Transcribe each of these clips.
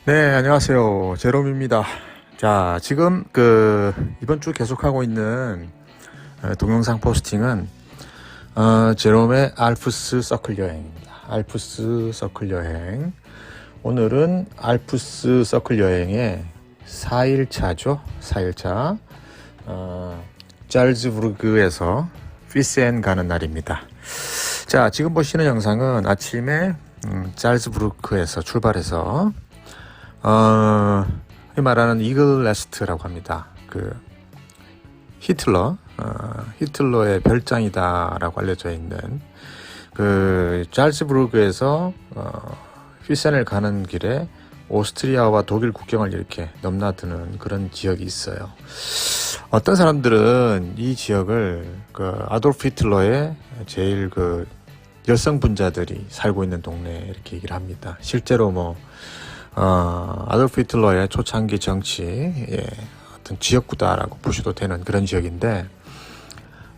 네, 안녕하세요. 제롬입니다. 자, 지금 이번 주 계속하고 있는 동영상 포스팅은 제롬의 알프스 서클 여행입니다. 알프스 서클 여행. 오늘은 알프스 서클 여행의 4일차죠. 4일차. 잘즈부르크에서 피센 가는 날입니다. 자, 지금 보시는 영상은 아침에 잘즈부르크에서 출발해서 이 말하는 이글 네스트라고 합니다. 히틀러의 별장이다라고 알려져 있는 잘츠부르크에서 피센을 가는 길에 오스트리아와 독일 국경을 이렇게 넘나드는 그런 지역이 있어요. 어떤 사람들은 이 지역을 아돌프 히틀러의 제일 여성 분자들이 살고 있는 동네 이렇게 얘기를 합니다. 실제로 아돌프 히틀러의 초창기 정치, 어떤 지역구다라고 보셔도 되는 그런 지역인데,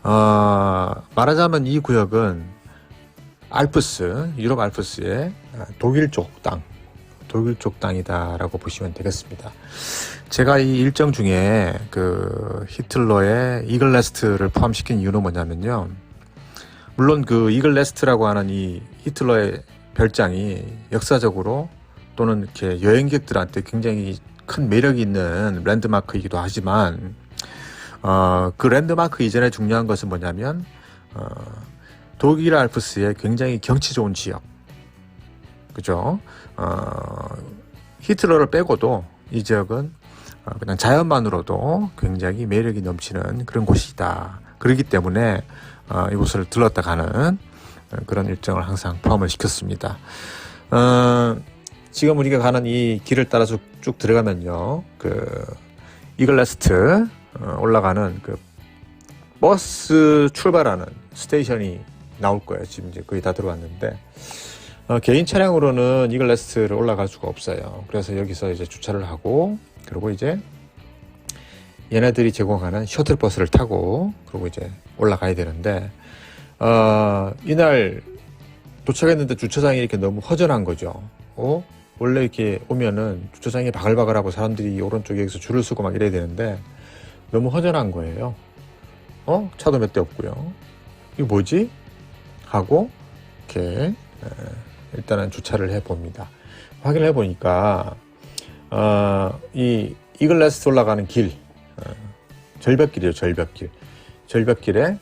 말하자면 이 구역은 유럽 알프스의 독일 쪽 땅이다라고 보시면 되겠습니다. 제가 이 일정 중에 히틀러의 이글 네스트를 포함시킨 이유는 뭐냐면요. 물론 이글 네스트라고 하는 이 히틀러의 별장이 역사적으로 또는 이렇게 여행객들한테 굉장히 큰 매력이 있는 랜드마크이기도 하지만, 그 랜드마크 이전에 중요한 것은 뭐냐면, 독일 알프스의 굉장히 경치 좋은 지역. 그죠? 히틀러를 빼고도 이 지역은 그냥 자연만으로도 굉장히 매력이 넘치는 그런 곳이다. 그렇기 때문에, 이곳을 들렀다 가는 그런 일정을 항상 포함을 시켰습니다. 지금 우리가 가는 이 길을 따라서 쭉 들어가면요, 이글 네스트 올라가는 버스 출발하는 스테이션이 나올 거예요. 지금 이제 거의 다 들어왔는데, 개인 차량으로는 이글 네스트를 올라갈 수가 없어요. 그래서 여기서 이제 주차를 하고, 그리고 이제 얘네들이 제공하는 셔틀 버스를 타고, 그리고 이제 올라가야 되는데, 이날 도착했는데 주차장이 이렇게 너무 허전한 거죠. 원래 이렇게 오면은 주차장이 바글바글하고 사람들이 오른쪽에 여기서 줄을 서고 막 이래야 되는데 너무 허전한 거예요. 차도 몇 대 없고요. 이거 뭐지? 하고 이렇게 일단은 주차를 해봅니다. 확인을 해보니까 이 이글 네스트 올라가는 길, 절벽길이에요. 절벽길에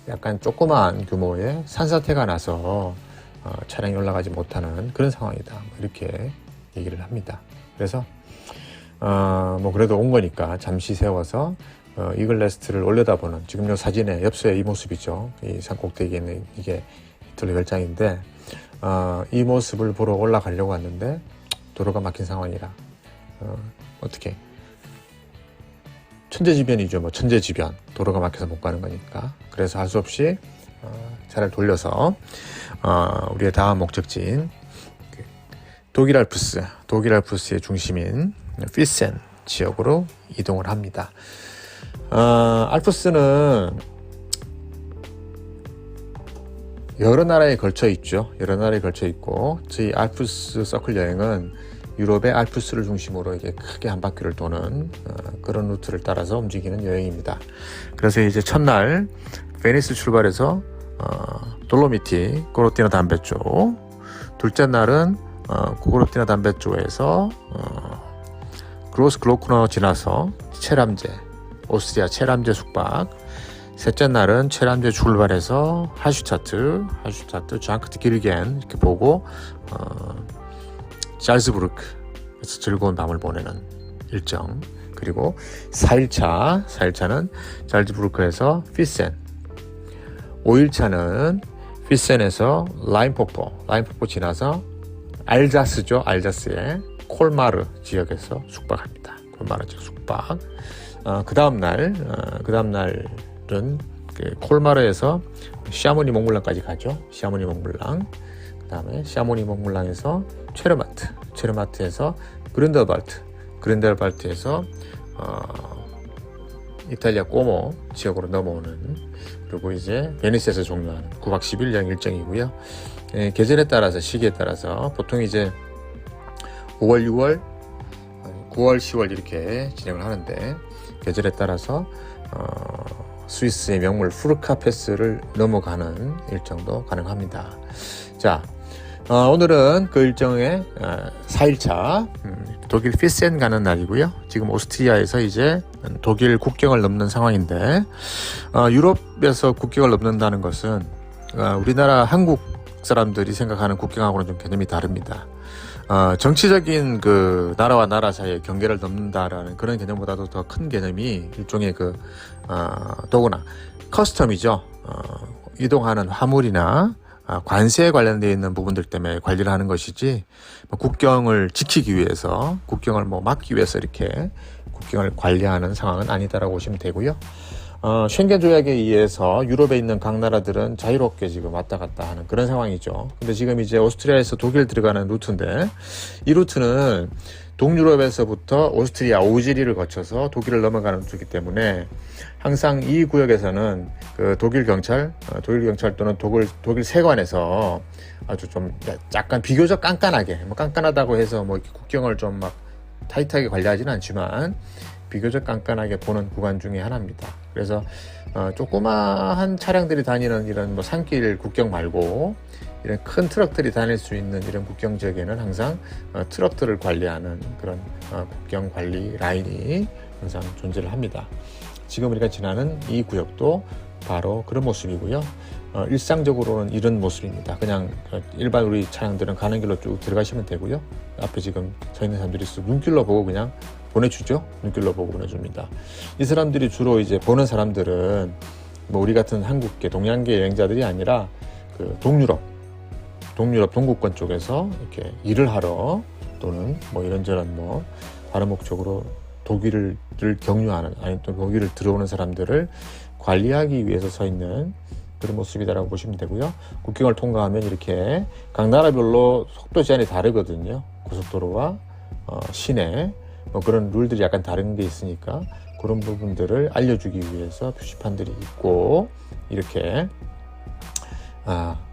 약간 조그마한 규모의 산사태가 나서 차량이 올라가지 못하는 그런 상황이다. 이렇게 얘기를 합니다. 그래서 그래도 온 거니까 잠시 세워서 이글 네스트를 올려다보는, 지금 요 사진에 엽서의 이 모습이죠. 이 산 꼭대기에 있는 이게 히틀러 별장인데, 이 모습을 보러 올라가려고 왔는데 도로가 막힌 상황이라 어떻게 천재지변이죠. 천재지변. 도로가 막혀서 못 가는 거니까. 그래서 할 수 없이 차를 돌려서 우리의 다음 목적지인 독일 알프스의 중심인 피센 지역으로 이동을 합니다. 알프스는 여러 나라에 걸쳐 있죠. 저희 알프스 서클 여행은 유럽의 알프스를 중심으로 이게 크게 한 바퀴를 도는 그런 루트를 따라서 움직이는 여행입니다. 그래서 이제 첫날 베니스 출발해서 돌로미티 고로티나 담베 쪽, 둘째 날은 고로티나 담베 쪽에서 그로스 글로쿠너 지나서 오스트리아 체람제 숙박, 셋째 날은 체람제 출발해서 할슈타트 장크트 기르겐 이렇게 보고 잘츠부르크에서 즐거운 밤을 보내는 일정. 그리고 4일차는 잘츠부르크에서 피센, 5일차는 피센에서 라인폭포 지나서 알자스의 콜마르 지역에서 숙박합니다. 콜마르 지역 숙박. 그 다음날은 콜마르에서 샤모니 몽블랑까지 가죠. 샤모니 몽블랑. 그 다음에 샤모니 몽블랑에서 체르마트에서 그린델발트에서 이탈리아 꼬모 지역으로 넘어오는, 그리고 이제 베니스에서 종료하는 9박 10일 여행 일정이고요. 계절에 따라서, 시기에 따라서 보통 이제 5월, 6월, 9월, 10월 이렇게 진행을 하는데 계절에 따라서 스위스의 명물 푸르카 패스를 넘어가는 일정도 가능합니다. 자, 오늘은 그 일정의 4일차 독일 피센 가는 날이고요. 지금 오스트리아에서 이제 독일 국경을 넘는 상황인데 유럽에서 국경을 넘는다는 것은 우리나라 한국 사람들이 생각하는 국경하고는 좀 개념이 다릅니다. 정치적인 그 나라와 나라 사이의 경계를 넘는다라는 그런 개념보다도 더 큰 개념이 일종의 더구나 커스텀이죠. 이동하는 화물이나 관세에 관련되어 있는 부분들 때문에 관리를 하는 것이지 국경을 지키기 위해서 국경을 막기 위해서 이렇게 국경을 관리하는 상황은 아니다라고 보시면 되고요. 쉔겐 조약에 의해서 유럽에 있는 각 나라들은 자유롭게 지금 왔다 갔다 하는 그런 상황이죠. 근데 지금 이제 오스트리아에서 독일 들어가는 루트인데 이 루트는 동유럽에서부터 오스트리아 오지리를 거쳐서 독일을 넘어가는 루트이기 때문에 항상 이 구역에서는 그 독일 경찰 또는 독일 세관에서 아주 좀 약간 비교적 깐깐하게 깐깐하다고 해서 이렇게 국경을 좀 막 타이트하게 관리하지는 않지만 비교적 깐깐하게 보는 구간 중에 하나입니다. 그래서 조그마한 차량들이 다니는 이런 산길 국경 말고 이런 큰 트럭들이 다닐 수 있는 이런 국경 지역에는 항상 트럭들을 관리하는 그런 국경 관리 라인이 항상 존재를 합니다. 지금 우리가 지나는 이 구역도 바로 그런 모습이고요. 일상적으로는 이런 모습입니다. 그냥 일반 우리 차량들은 가는 길로 쭉 들어가시면 되고요. 앞에 지금 서 있는 사람들이 눈길로 보고 그냥 보내주죠. 눈길로 보고 보내줍니다. 이 사람들이 주로 이제 보는 사람들은 우리 같은 한국계 동양계 여행자들이 아니라 그 동유럽 동구권 쪽에서 이렇게 일을 하러 또는 이런저런 다른 목적으로 독일을 경유하는 아니 또 독일을 들어오는 사람들을 관리하기 위해서 서 있는 그런 모습이다라고 보시면 되고요. 국경을 통과하면 이렇게 각 나라별로 속도 제한이 다르거든요. 고속도로와 시내 그런 룰들이 약간 다른 게 있으니까 그런 부분들을 알려주기 위해서 표시판들이 있고 이렇게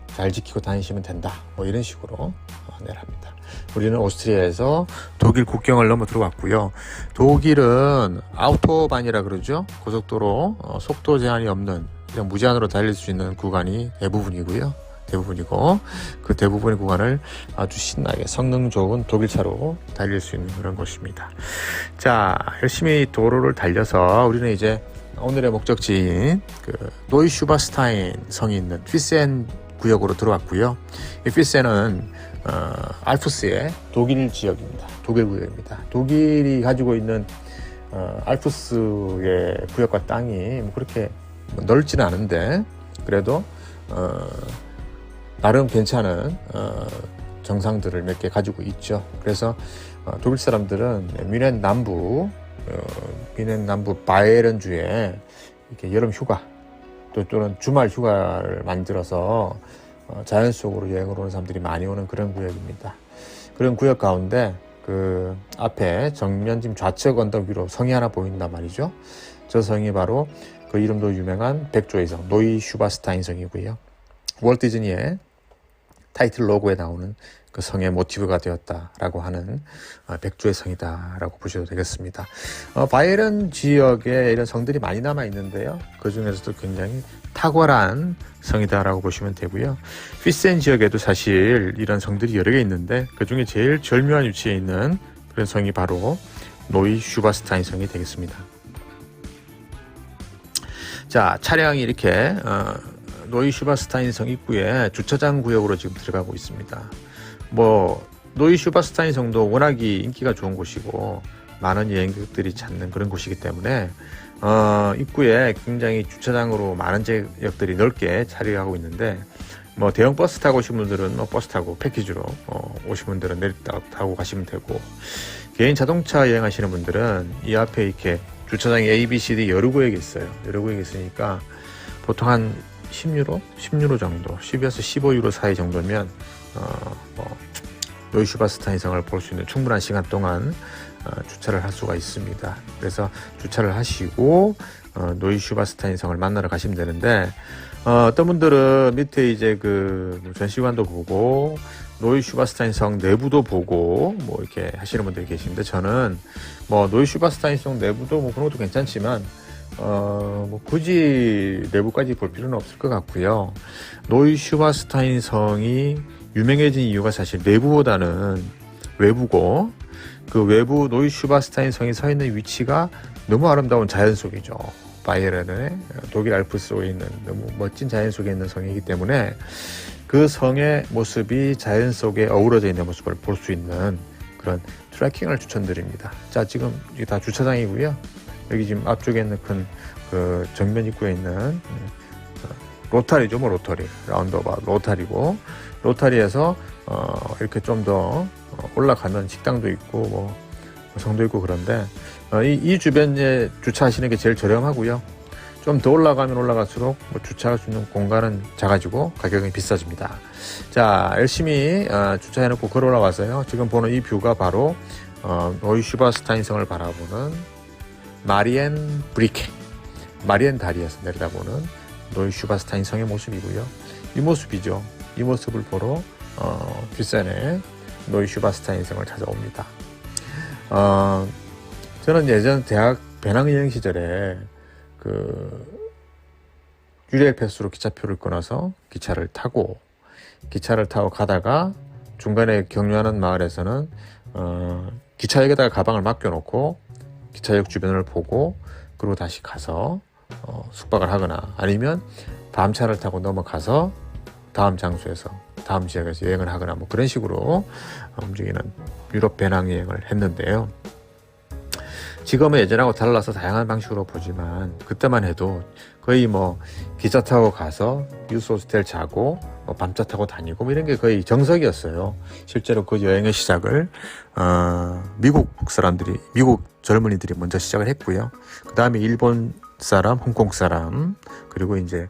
잘 지키고 다니시면 된다. 이런 식으로 내랍니다. 우리는 오스트리아에서 독일 국경을 넘어 들어왔고요. 독일은 아우토반이라 그러죠. 고속도로 속도 제한이 없는 그냥 무제한으로 달릴 수 있는 구간이 대부분이고 그 대부분의 구간을 아주 신나게 성능 좋은 독일차로 달릴 수 있는 그런 곳입니다. 자, 열심히 도로를 달려서 우리는 이제 오늘의 목적지인 그 노이슈바스타인 성이 있는 피센 구역으로 들어왔고요. 이 피센은 알프스의 독일 지역입니다. 독일 구역입니다. 독일이 가지고 있는 알프스의 구역과 땅이 그렇게 넓지는 않은데 그래도 나름 괜찮은 정상들을 몇 개 가지고 있죠. 그래서 독일 사람들은 뮌헨 남부 바이에른주에 이렇게 여름 휴가 또는 주말 휴가를 만들어서 자연 속으로 여행을 오는 사람들이 많이 오는 그런 구역입니다. 그런 구역 가운데 그 앞에 정면 좌측 언덕 위로 성이 하나 보인단 말이죠. 저 성이 바로 그 이름도 유명한 백조의 성 노이슈바스타인 성이고요. 월트 디즈니의 타이틀 로고에 나오는 그 성의 모티브가 되었다라고 하는 백조의 성이다라고 보셔도 되겠습니다. 바이에른 지역에 이런 성들이 많이 남아 있는데요. 그 중에서도 굉장히 탁월한 성이다라고 보시면 되고요. 피센 지역에도 사실 이런 성들이 여러 개 있는데 그 중에 제일 절묘한 위치에 있는 그런 성이 바로 노이슈바스타인 성이 되겠습니다. 자, 차량이 이렇게 노이슈바스타인 성 입구에 주차장 구역으로 지금 들어가고 있습니다. 노이슈바스타인 성도 워낙이 인기가 좋은 곳이고 많은 여행객들이 찾는 그런 곳이기 때문에 입구에 굉장히 주차장으로 많은 지역들이 넓게 자리하고 있는데 대형 버스 타고 오신 분들은 버스 타고 패키지로 오신 분들은 타고 가시면 되고 개인 자동차 여행하시는 분들은 이 앞에 이렇게 주차장이 A, B, C, D 여러 구역이 있어요. 여러 구역이 있으니까 보통 한 10유로 정도, 10에서 15유로 사이 정도면 노이슈바스타인 성을 볼 수 있는 충분한 시간 동안 주차를 할 수가 있습니다. 그래서 주차를 하시고 노이슈바스타인 성을 만나러 가시면 되는데 어떤 분들은 밑에 이제 그 전시관도 보고 노이슈바스타인 성 내부도 보고 뭐 이렇게 하시는 분들이 계시는데, 저는 뭐 노이슈바스타인 성 내부도 뭐 그런 것도 괜찮지만 뭐 굳이 내부까지 볼 필요는 없을 것 같고요. 노이슈바스타인 성이 유명해진 이유가 사실 내부보다는 외부고, 그 외부 노이슈바스타인 성이 서 있는 위치가 너무 아름다운 자연 속이죠. 바이에른의 독일 알프스 속에 있는 너무 멋진 자연 속에 있는 성이기 때문에 그 성의 모습이 자연 속에 어우러져 있는 모습을 볼 수 있는 그런 트레킹을 추천드립니다. 자, 지금 이게 다 주차장이고요. 여기 지금 앞쪽에 있는 큰 그 정면 입구에 있는 로타리죠, 뭐 로터리, 라운드어바웃 로타리고, 로타리에서 이렇게 좀 더 올라가면 식당도 있고 뭐 성도 있고 그런데 이 주변에 주차하시는 게 제일 저렴하고요. 좀 더 올라가면 올라갈수록 뭐 주차할 수 있는 공간은 작아지고 가격이 비싸집니다. 자, 열심히 주차해놓고 걸어 올라와서요. 지금 보는 이 뷰가 바로 노이슈바스타인 성을 바라보는 마리엔 브리케, 마리엔 다리에서 내려다보는 노이슈바스타인 성의 모습이고요. 이 모습이죠. 이 모습을 보러 뷰센의 노이슈바스타인 성을 찾아옵니다. 저는 예전 대학 배낭여행 시절에 그 유레일 패스로 기차표를 끊어서 기차를 타고 가다가 중간에 경유하는 마을에서는 기차역에다가 가방을 맡겨놓고 기차역 주변을 보고 그리고 다시 가서 숙박을 하거나 아니면 밤차를 타고 넘어가서 다음 장소에서 다음 지역에서 여행을 하거나 뭐 그런 식으로 움직이는 유럽 배낭여행을 했는데요. 지금은 예전하고 달라서 다양한 방식으로 보지만 그때만 해도 거의 뭐 기차 타고 가서 유스 호스텔 자고 뭐 밤차 타고 다니고 뭐 이런 게 거의 정석이었어요. 실제로 그 여행의 시작을 미국 젊은이들이 먼저 시작을 했고요. 그 다음에 일본 사람, 홍콩 사람, 그리고 이제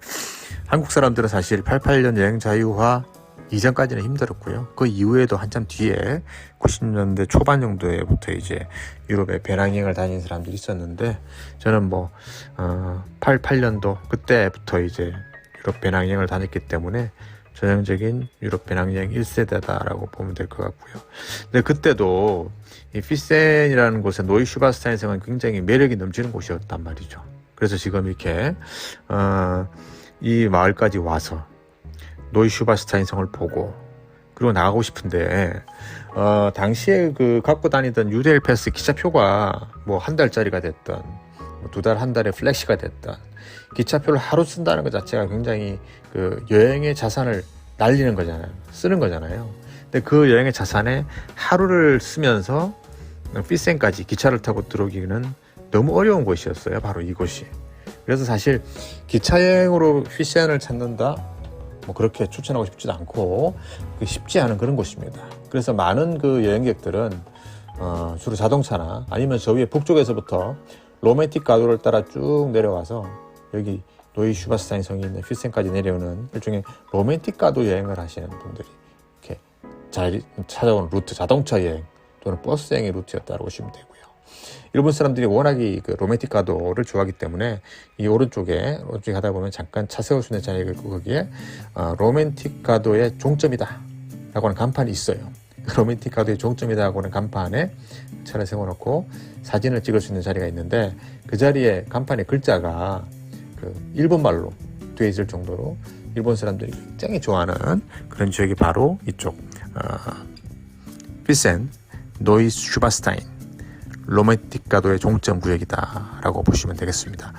한국 사람들은 사실 88년 여행 자유화 이전까지는 힘들었고요. 그 이후에도 한참 뒤에 90년대 초반 정도에부터 이제 유럽에 배낭여행을 다니는 사람들이 있었는데, 저는 뭐 88년도 그때부터 이제 유럽 배낭여행을 다녔기 때문에 전형적인 유럽 배낭여행 1세대다라고 보면 될 것 같고요. 근데 그때도 이 피센이라는 곳에 노이슈바스타인 성은 굉장히 매력이 넘치는 곳이었단 말이죠. 그래서 지금 이렇게 이 마을까지 와서 노이슈바스타인 성을 보고 그리고 나가고 싶은데 당시에 그 갖고 다니던 유레일 패스 기차표가 뭐 한 달짜리가 됐던 뭐 두 달, 한 달에 플렉시가 됐던 기차표를 하루 쓴다는 것 자체가 굉장히 그 여행의 자산을 날리는 거잖아요. 쓰는 거잖아요. 근데 그 여행의 자산에 하루를 쓰면서 피센까지 기차를 타고 들어오기는 너무 어려운 곳이었어요. 바로 이곳이. 그래서 사실 기차 여행으로 피센을 찾는다? 뭐 그렇게 추천하고 싶지도 않고 쉽지 않은 그런 곳입니다. 그래서 많은 그 여행객들은 주로 자동차나 아니면 저 위에 북쪽에서부터 로맨틱 가도를 따라 쭉 내려와서 여기 노이슈바스타인 성이 있는 피센까지 내려오는 일종의 로맨틱 가도 여행을 하시는 분들이 이렇게 잘 찾아오는 루트, 자동차 여행 또는 버스 여행의 루트였다고 보시면 되고요. 일본 사람들이 워낙에 그 로맨틱 가도를 좋아하기 때문에 이 오른쪽에 가다 보면 잠깐 차 세울 수 있는 자리가 있고 거기에 로맨틱 가도의 종점이다 라고 하는 간판이 있어요. 로맨틱 가도의 종점이다 라고 하는 간판에 차를 세워놓고 사진을 찍을 수 있는 자리가 있는데, 그 자리에 간판에 글자가 그 일본말로 되어 있을 정도로 일본 사람들이 굉장히 좋아하는 그런 지역이 바로 이쪽 피센 노이슈바스타인 로맨틱 가도의 종점 구역이다 라고 보시면 되겠습니다.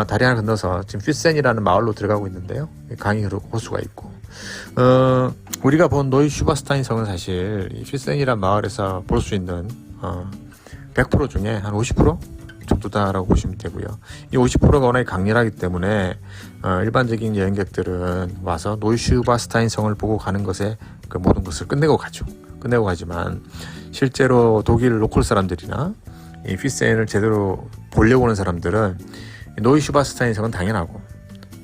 다리 하나 건너서 지금 피센이라는 마을로 들어가고 있는데요. 강이 흐르고 호수가 있고 우리가 본 노이슈바스타인 성은 사실 이 피센이라는 마을에서 볼 수 있는 100% 중에 한 50% 정도다라고 보시면 되고요. 이 50%가 워낙에 강렬하기 때문에 일반적인 여행객들은 와서 노이슈바스타인 성을 보고 가는 것에 그 모든 것을 끝내고 가지만 실제로 독일 로컬 사람들이나 이 피센을 제대로 보려고 오는 사람들은 노이슈바스타인 성은 당연하고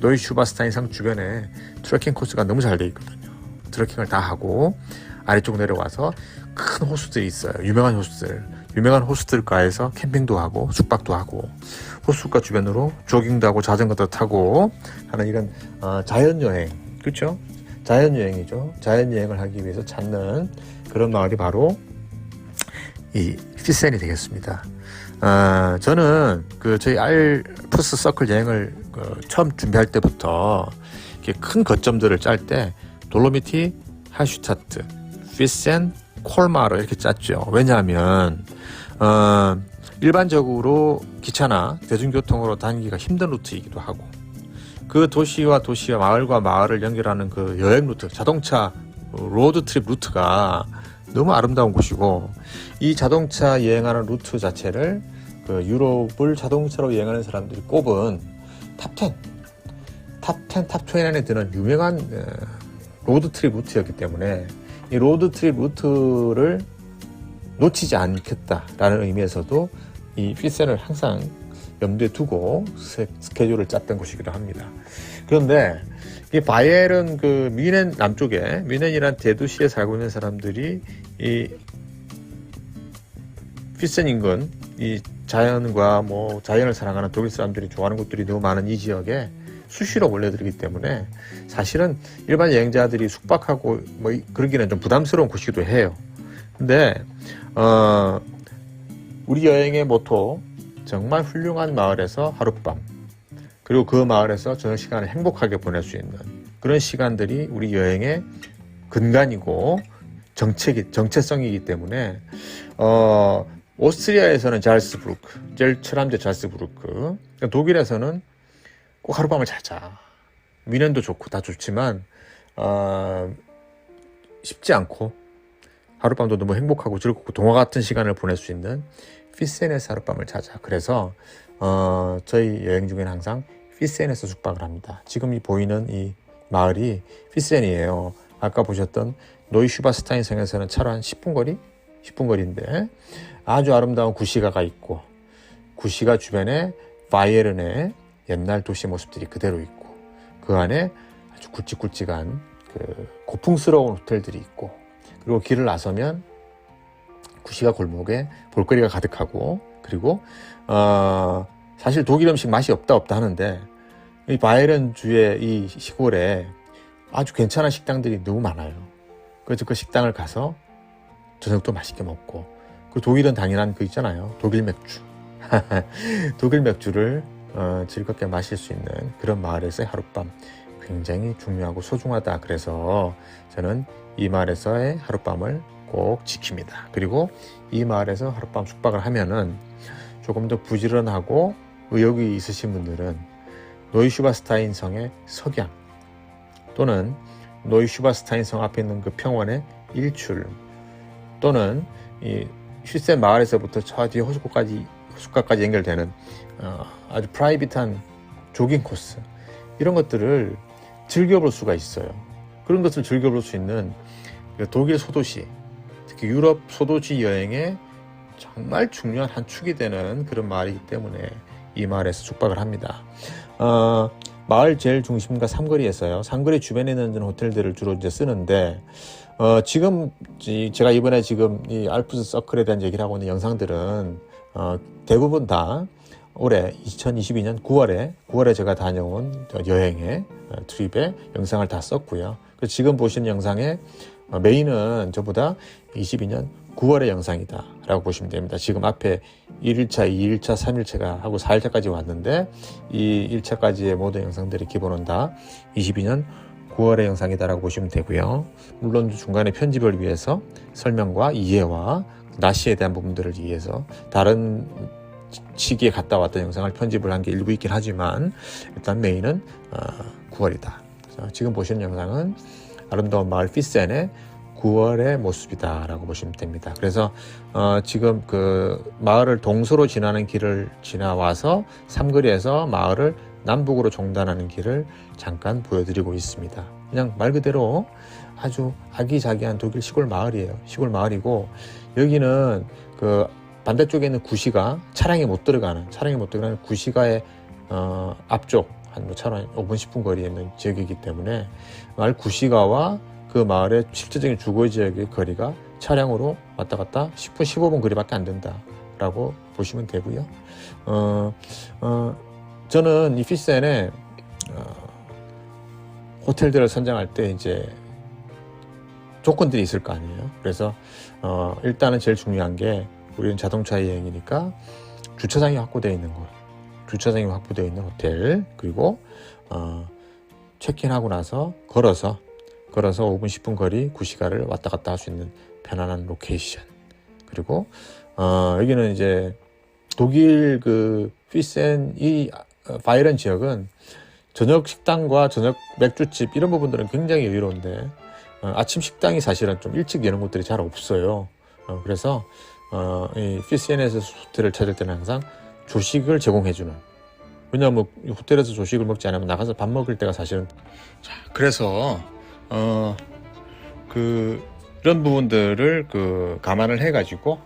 노이슈바스타인 성 주변에 트레킹 코스가 너무 잘 돼 있거든요. 트레킹을 다 하고 아래쪽 내려와서 큰 호수들이 있어요. 유명한 호수들가에서 캠핑도 하고 숙박도 하고 호수가 주변으로 조깅도 하고 자전거도 타고 하는 이런 자연여행, 그렇죠? 자연여행이죠. 자연여행을 하기 위해서 찾는 그런 마을이 바로 이 피센이 되겠습니다. 저는 저희 알프스 서클 여행을 처음 준비할 때부터 이렇게 큰 거점들을 짤 때 돌로미티, 할슈타트, 피센, 콜마르 이렇게 짰죠. 왜냐하면 일반적으로 기차나 대중교통으로 다니기가 힘든 루트이기도 하고 그 도시와 마을과 마을을 연결하는 그 여행 루트, 자동차 로드트립 루트가 너무 아름다운 곳이고 이 자동차 여행하는 루트 자체를 유럽을 자동차로 여행하는 사람들이 꼽은 탑10, 탑20 안에 드는 유명한 로드트립 루트였기 때문에 이 로드트립 루트를 놓치지 않겠다라는 의미에서도 이 피센을 항상 염두에 두고 스케줄을 짰던 곳이기도 합니다. 그런데 이 바이에른 뮌헨 남쪽에 뮌헨이란 대도시에 살고 있는 사람들이 이 피센 인근 이 자연과 자연을 사랑하는 독일 사람들이 좋아하는 곳들이 너무 많은 이 지역에 수시로 몰려들기 때문에 사실은 일반 여행자들이 숙박하고 그러기는 좀 부담스러운 곳이기도 해요. 근데 우리 여행의 모토 정말 훌륭한 마을에서 하룻밤 그리고 그 마을에서 저녁 시간을 행복하게 보낼 수 있는 그런 시간들이 우리 여행의 근간이고 정체성이기 때문에 오스트리아에서는 잘스부르크, 제일 칠함제 잘스부르크, 독일에서는 꼭 하룻밤을 자자. 뮌헨도 좋고 다 좋지만 쉽지 않고 하룻밤도 너무 행복하고 즐겁고 동화 같은 시간을 보낼 수 있는 피센에서 하룻밤을 자자. 그래서 저희 여행 중에는 항상 피센에서 숙박을 합니다. 지금 보이는 이 마을이 피센이에요. 아까 보셨던 노이슈바스타인 성에서는 차로 한 10분 거리? 10분 거리인데 아주 아름다운 구시가가 있고 구시가 주변에 바이에른의 옛날 도시 모습들이 그대로 있고 그 안에 아주 굵직굵직한 고풍스러운 호텔들이 있고 그리고 길을 나서면 구시가 골목에 볼거리가 가득하고 그리고 사실 독일 음식 맛이 없다 하는데 이 바이에른 주의 이 시골에 아주 괜찮은 식당들이 너무 많아요. 그래서 그 식당을 가서 저녁도 맛있게 먹고 그 독일은 당연한 있잖아요. 독일 맥주. 독일 맥주를 즐겁게 마실 수 있는 그런 마을에서의 하룻밤 굉장히 중요하고 소중하다. 그래서 저는 이 마을에서의 하룻밤을 꼭 지킵니다. 그리고 이 마을에서 하룻밤 숙박을 하면은 조금 더 부지런하고 의욕이 있으신 분들은 노이슈바스타인 성의 석양 또는 노이슈바스타인 성 앞에 있는 그 평원의 일출 또는 이 슈센 마을에서부터 저 뒤에 호숫가까지 연결되는 아주 프라이빗한 조깅 코스 이런 것들을 즐겨볼 수가 있어요. 그런 것을 즐겨볼 수 있는 독일 소도시 특히 유럽 소도시 여행의 정말 중요한 한 축이 되는 그런 마을이기 때문에 이 마을에서 숙박을 합니다. 마을 제일 중심가 삼거리에서요. 삼거리 주변에 있는 호텔들을 주로 이제 쓰는데 지금 제가 이번에 지금 이 알프스 서클에 대한 얘기를 하고 있는 영상들은 대부분 다 올해 2022년 9월에 제가 다녀온 여행의 트립의 영상을 다 썼고요. 지금 보시는 영상의 메인은 저보다 22년 9월의 영상이다 라고 보시면 됩니다. 지금 앞에 1일차, 2일차, 3일차가 하고 4일차까지 왔는데 이 1차까지의 모든 영상들이 기본은 다 22년 9월의 영상이다 라고 보시면 되고요. 물론 중간에 편집을 위해서 설명과 이해와 나시에 대한 부분들을 위해서 다른 시기에 갔다 왔던 영상을 편집을 한 게 일부 있긴 하지만 일단 메인은 9월이다. 지금 보시는 영상은 아름다운 마을 피센의 9월의 모습이다 라고 보시면 됩니다. 그래서 지금 그 마을을 동서로 지나는 길을 지나와서 삼거리에서 마을을 남북으로 종단하는 길을 잠깐 보여드리고 있습니다. 그냥 말 그대로 아주 아기자기한 독일 시골 마을이에요. 시골 마을이고 여기는 그 반대쪽에 있는 구시가 차량이 못 들어가는 구시가의 앞쪽 한 차로 5분 10분 거리에 있는 지역이기 때문에 마을 구시가와 그 마을의 실질적인 주거 지역의 거리가 차량으로 왔다 갔다 10분 15분 거리밖에 안 된다라고 보시면 되고요. 저는 이 피센에 호텔들을 선정할 때 이제 조건들이 있을 거 아니에요. 그래서 일단은 제일 중요한 게 우리는 자동차 여행이니까 주차장이 확보되어 있는 곳, 주차장이 확보되어 있는 호텔, 그리고 체크인하고 나서 걸어서 5분 10분 거리 구시가를 왔다 갔다 할 수 있는 편안한 로케이션. 그리고 여기는 이제 독일 그 피센 이 바이런 지역은 저녁 식당과 저녁 맥주집 이런 부분들은 굉장히 여유로운데 아침 식당이 사실은 좀 일찍 여는 곳들이 잘 없어요. 그래서 이 피센에서 호텔을 찾을 때는 항상 조식을 제공해주는, 왜냐하면 호텔에서 조식을 먹지 않으면 나가서 밥 먹을 때가 사실은 그래서 이런 부분들을 감안을 해가지고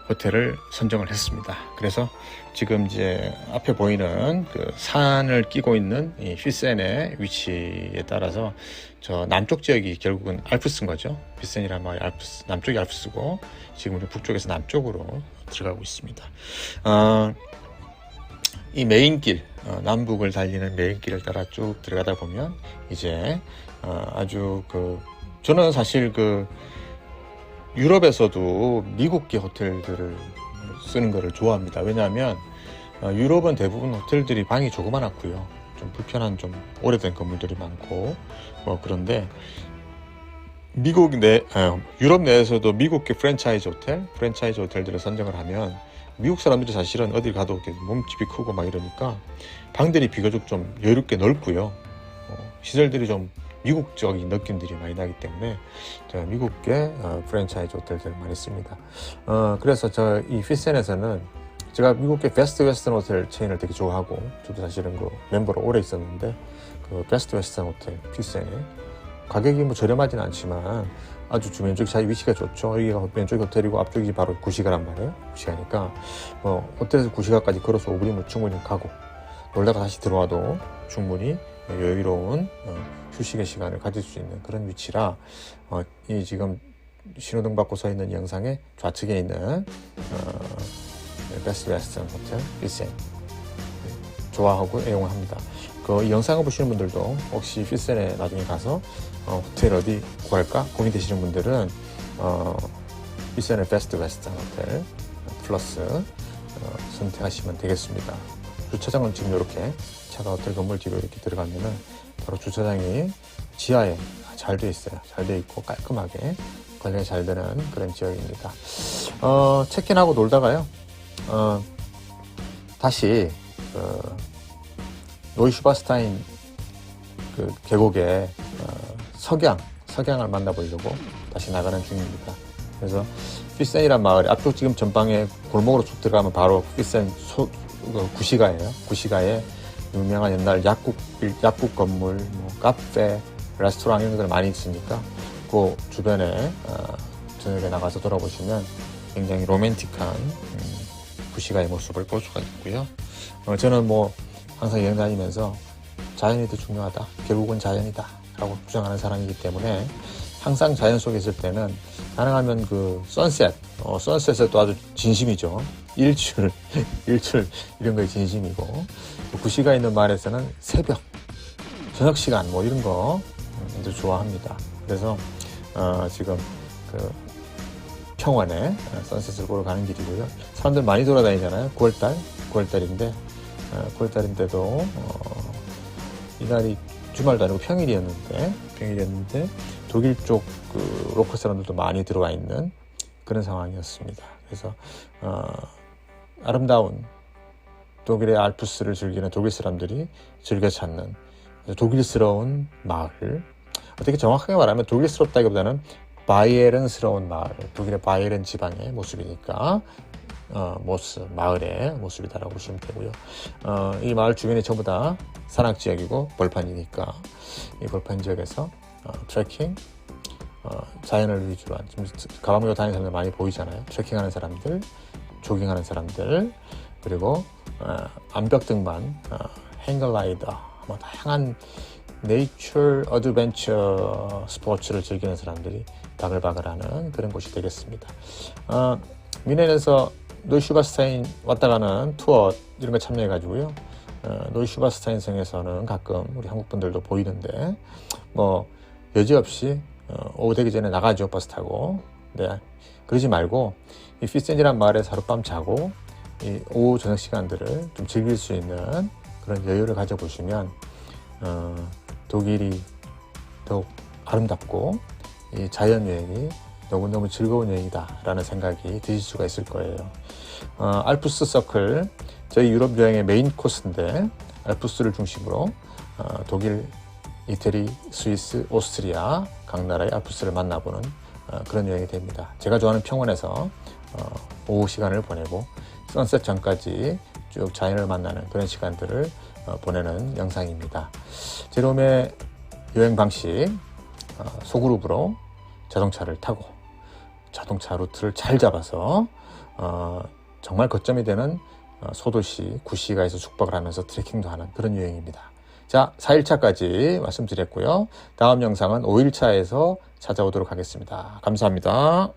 호텔을 선정을 했습니다. 그래서 지금 이제 앞에 보이는 그 산을 끼고 있는 이 피센의 위치에 따라서 저 남쪽 지역이 결국은 알프스인 거죠. 피센이란 말이 알프스, 남쪽이 알프스고 지금 우리 북쪽에서 남쪽으로 들어가고 있습니다. 이 메인길, 남북을 달리는 메인길을 따라 쭉 들어가다 보면 이제 아주 저는 사실 유럽에서도 미국계 호텔들을 쓰는 거를 좋아합니다. 왜냐하면 유럽은 대부분 호텔들이 방이 조그만하고요, 좀 불편한 좀 오래된 건물들이 많고 그런데 유럽 내에서도 미국계 프랜차이즈 호텔들을 선정을 하면 미국 사람들이 사실은 어딜 가도 이렇게 몸집이 크고 막 이러니까 방들이 비교적 좀 여유롭게 넓고요, 시설들이 좀 미국적인 느낌들이 많이 나기 때문에 제가 미국계 프랜차이즈 호텔들을 많이 씁니다. 그래서 이 피센에서는 제가 미국계 베스트 웨스턴 호텔 체인을 되게 좋아하고, 저도 사실은 멤버로 오래 있었는데 베스트 웨스턴 호텔 피센에 가격이 뭐 저렴하진 않지만 아주 왼쪽 자리 위치가 좋죠. 여기가 왼쪽 호텔이고 앞쪽이 바로 구시가란 말이에요. 구시가니까 호텔에서 구시가까지 걸어서 5분이면 충분히 가고 놀다가 다시 들어와도 충분히 여유로운 휴식의 시간을 가질 수 있는 그런 위치라 이 지금 신호등 받고 서 있는 영상의 좌측에 있는 베스트 웨스턴 호텔 피센 좋아하고 애용을 합니다. 이 영상을 보시는 분들도 혹시 피센에 나중에 가서 호텔 어디 구할까 고민되시는 분들은 피센의 베스트 웨스턴 호텔 플러스 선택하시면 되겠습니다. 주차장은 지금 이렇게 차가 호텔 건물 뒤로 이렇게 들어가면은 바로 주차장이 지하에 잘 돼 있어요. 잘 돼 있고 깔끔하게 관리가 잘 되는 그런 지역입니다. 체크인하고 놀다가요, 다시 노이슈바스타인 계곡의 석양을 만나보려고 다시 나가는 중입니다. 그래서 피센이란 마을이 앞쪽 지금 전방에 골목으로 쭉 들어가면 바로 피센 구시가예요. 구시가에 유명한 옛날 약국 건물, 카페, 레스토랑 이런 것들 많이 있으니까 그 주변에 저녁에 나가서 돌아보시면 굉장히 로맨틱한 구시가의 모습을 볼 수가 있고요. 저는 항상 여행 다니면서 자연이 더 중요하다, 결국은 자연이다 라고 주장하는 사람이기 때문에 항상 자연 속에 있을 때는 가능하면 선셋에 또 아주 진심이죠. 일출 이런 거에 진심이고, 구시가 있는 마을에서는 새벽, 저녁 시간 이런 거 아주 좋아합니다. 그래서 지금 평원에 선셋을 보러 가는 길이고요. 사람들 많이 돌아다니잖아요. 9월달인데 9월달인데도 이날이 주말도 아니고 평일이었는데 독일 쪽 로컬 사람들도 많이 들어와 있는 그런 상황이었습니다. 그래서 아름다운 독일의 알프스를 즐기는 독일 사람들이 즐겨 찾는 독일스러운 마을, 어떻게 정확하게 말하면 독일스럽다기보다는 바이에른스러운 마을, 독일의 바이에른 지방의 모습이니까 마을의 모습이다라고 보시면 되고요. 이 마을 주변이 전부 다 산악지역이고 벌판이니까 이 벌판 지역에서 트레킹, 자연을 위주로 한 가방으로 다니는 사람들 많이 보이잖아요. 트레킹하는 사람들, 조깅하는 사람들, 그리고 암벽 등반, 행글라이더, 다양한 네이처 어드벤처 스포츠를 즐기는 사람들이 바글바글하는 그런 곳이 되겠습니다. 뮌헨에서 노이슈바스타인 왔다 가는 투어 이런 거 참여해 가지고요, 노이슈바스타인 성에서는 가끔 우리 한국 분들도 보이는데 뭐 여지없이 오후 되기 전에 나가죠, 버스 타고. 네, 그러지 말고 이 피센지라는 마을에서 하룻밤 자고 이 오후 저녁 시간들을 좀 즐길 수 있는 그런 여유를 가져보시면 독일이 더욱 아름답고 이 자연여행이 너무너무 즐거운 여행이다 라는 생각이 드실 수가 있을 거예요. 알프스 서클, 저희 유럽 여행의 메인 코스인데 알프스를 중심으로 독일, 이태리, 스위스, 오스트리아 각 나라의 알프스를 만나보는 그런 여행이 됩니다. 제가 좋아하는 평원에서 오후 시간을 보내고 선셋 전까지 쭉 자연을 만나는 그런 시간들을 보내는 영상입니다. 제롬의 여행 방식, 소그룹으로 자동차를 타고 자동차 루트를 잘 잡아서 정말 거점이 되는 소도시 구시가에서 숙박을 하면서 트레킹도 하는 그런 여행입니다. 자, 4일차까지 말씀드렸고요. 다음 영상은 5일차에서 찾아오도록 하겠습니다. 감사합니다.